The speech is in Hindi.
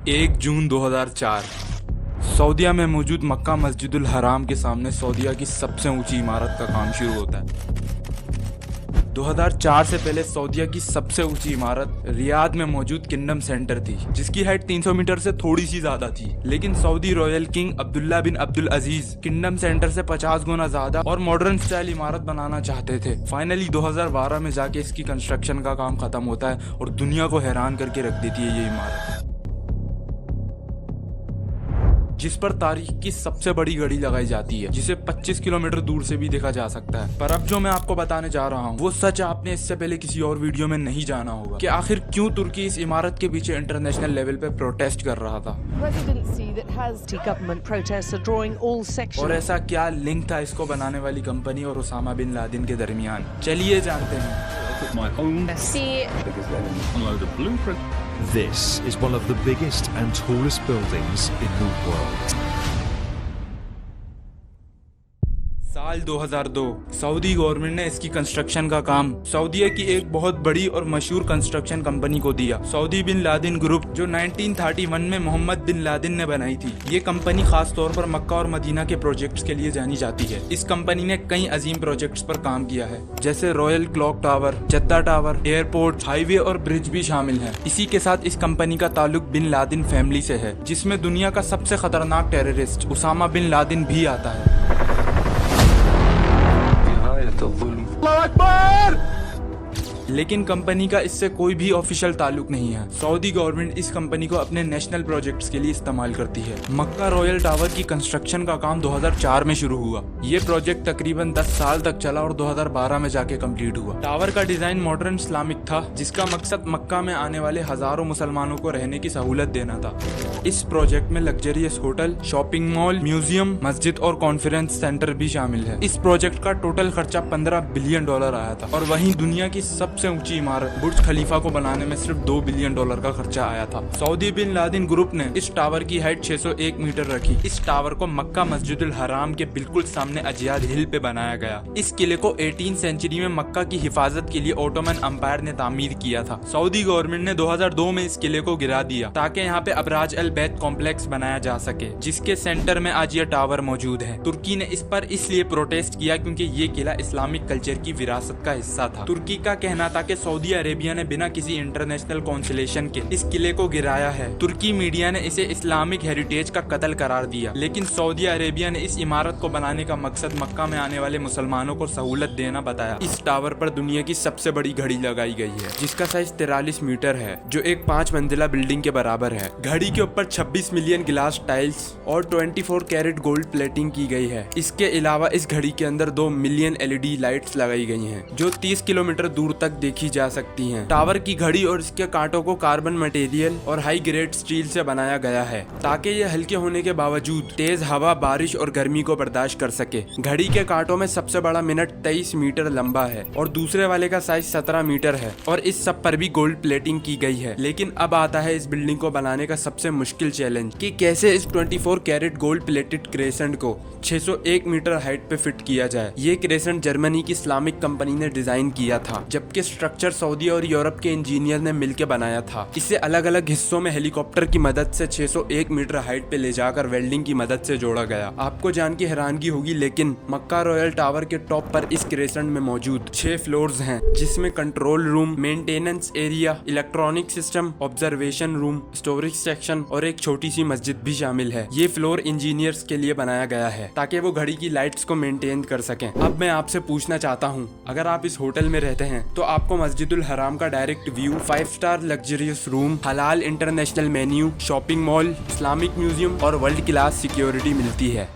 1 जून 2004 सऊदीया में मौजूद मक्का मस्जिदुल हराम के सामने सऊदीया की सबसे ऊंची इमारत का काम शुरू होता है। 2004 से पहले सऊदीया की सबसे ऊंची इमारत रियाद में मौजूद किंगडम सेंटर थी, जिसकी हाइट 300 मीटर से थोड़ी सी ज्यादा थी। लेकिन सऊदी रॉयल किंग अब्दुल्ला बिन अब्दुल अजीज किंगडम सेंटर से 50 गुना ज्यादा और मॉडर्न स्टाइल इमारत बनाना चाहते थे। फाइनली 2012 में जाके इसकी कंस्ट्रक्शन का काम खत्म होता है और दुनिया को हैरान करके रख देती है ये इमारत, जिस पर तारीख की सबसे बड़ी घड़ी लगाई जाती है, जिसे 25 किलोमीटर दूर से भी देखा जा सकता है। पर अब जो मैं आपको बताने जा रहा हूँ वो सच आपने इससे पहले किसी और वीडियो में नहीं जाना होगा कि आखिर क्यों तुर्की इस इमारत के पीछे इंटरनेशनल लेवल पे प्रोटेस्ट कर रहा था और ऐसा क्या लिंक था इसको बनाने वाली कंपनी और उसामा बिन लादेन के दरमियान। चलिए जानते हैं। This is one of the biggest and tallest buildings in the world. साल 2002 सऊदी गवर्नमेंट ने इसकी कंस्ट्रक्शन का काम सऊदीया की एक बहुत बड़ी और मशहूर कंस्ट्रक्शन कंपनी को दिया, सऊदी बिन लादेन ग्रुप, जो 1931 में मोहम्मद बिन लादेन ने बनाई थी। ये कंपनी खास तौर पर मक्का और मदीना के प्रोजेक्ट्स के लिए जानी जाती है। इस कंपनी ने कई अजीम प्रोजेक्ट्स पर काम किया है, जैसे royal clock tower, Jeddah tower, airport, highway और ब्रिज भी शामिल है। इसी के साथ इस कंपनी का ताल्लुक बिन लादेन फैमिली से है, जिसमें दुनिया का सबसे खतरनाक टेररिस्ट उसामा बिन लादेन भी आता है। लेकिन कंपनी का इससे कोई भी ऑफिशियल ताल्लुक नहीं है। सऊदी गवर्नमेंट इस कंपनी को अपने नेशनल प्रोजेक्ट्स के लिए इस्तेमाल करती है। मक्का रॉयल टावर की कंस्ट्रक्शन का काम 2004 में शुरू हुआ। ये प्रोजेक्ट तकरीबन 10 साल तक चला और 2012 में जाके कंप्लीट हुआ। टावर का डिजाइन मॉडर्न इस्लामिक था, जिसका मकसद मक्का में आने वाले हजारों मुसलमानों को रहने की सहूलत देना था। इस प्रोजेक्ट में luxurious hotel, shopping mall, museum, मस्जिद और कॉन्फ्रेंस सेंटर भी शामिल है। इस प्रोजेक्ट का टोटल खर्चा $15 बिलियन आया था और वहीं दुनिया की सबसे ऊंची इमारत बुर्ज खलीफा को बनाने में सिर्फ $2 बिलियन का खर्चा आया था। सऊदी बिन लादेन ग्रुप ने इस टावर की हाइट 601 मीटर रखी। इस टावर को मक्का मस्जिदुल हराम के बिल्कुल सामने अजियाद हिल पे बनाया गया। इस किले को 18वीं सेंचुरी में मक्का की हिफाजत के लिए ओटोमन अंपायर ने तामीर किया था। सऊदी गवर्नमेंट ने 2002 में इस किले को गिरा दिया ताकि यहाँ पे अबराज अल बैत कॉम्प्लेक्स बनाया जा सके, जिसके सेंटर में आज ये टावर मौजूद है। तुर्की ने इस पर इसलिए प्रोटेस्ट किया क्योंकि ये किला इस्लामिक कल्चर की विरासत का हिस्सा था। तुर्की का कहना था कि सऊदी अरेबिया ने बिना किसी इंटरनेशनल कॉन्सुलेशन के इस किले को गिराया है। तुर्की मीडिया ने इसे इस्लामिक हेरिटेज का कत्ल करार दिया, लेकिन सऊदी अरेबिया ने इस इमारत को बनाने का मकसद मक्का में आने वाले मुसलमानों को सहूलत देना बताया। इस टावर पर दुनिया की सबसे बड़ी घड़ी लगाई गई है, जिसका साइज 43 मीटर है, जो एक 5 मंजिला बिल्डिंग के बराबर है। घड़ी के ऊपर 26 मिलियन गिलास टाइल्स और 24 कैरेट गोल्ड प्लेटिंग की गई है। इसके अलावा इस घड़ी के अंदर 2 मिलियन LED लाइट्स लगाई गई हैं, जो 30 किलोमीटर दूर तक देखी जा सकती हैं। टावर की घड़ी और इसके कांटों को कार्बन मटेरियल और हाई ग्रेड स्टील से बनाया गया है, ताकि ये हल्के होने के बावजूद तेज हवा, बारिश और गर्मी को बर्दाश्त कर सके। घड़ी के कांटों में सबसे बड़ा मिनट 23 मीटर लंबा है और दूसरे वाले का साइज 17 मीटर है और इस सब पर भी गोल्ड प्लेटिंग की गई है। लेकिन अब आता है इस बिल्डिंग को बनाने का सबसे मुश्किल चैलेंज कि कैसे इस 24 कैरेट गोल्ड प्लेटेड क्रेसेंट को 601 मीटर हाइट पे फिट किया जाए। ये क्रेसेंट जर्मनी की इस्लामिक कंपनी ने डिजाइन किया था, जबकि स्ट्रक्चर सऊदी और यूरोप के इंजीनियर ने मिलकर बनाया था। इसे अलग अलग हिस्सों में हेलीकॉप्टर की मदद से 601 मीटर हाइट पे ले जाकर वेल्डिंग की मदद से जोड़ा गया। आपको जान की हैरानगी होगी, लेकिन मक्का रॉयल टावर के टॉप पर इस क्रेसेंट में मौजूद 6 फ्लोर्स हैं, जिसमें control room, maintenance area, electronic system, observation room, storage section और एक छोटी सी मस्जिद भी शामिल है। ये फ्लोर इंजीनियर्स के लिए बनाया गया है ताकि वो घड़ी की लाइट्स को मेंटेन कर सकें। अब मैं आपसे पूछना चाहता हूँ, अगर आप इस होटल में रहते हैं तो आपको मस्जिदुल हराम का direct view, 5 star luxurious room, हलाल international menu, shopping mall, Islamic museum और वर्ल्ड क्लास सिक्योरिटी मिलती है।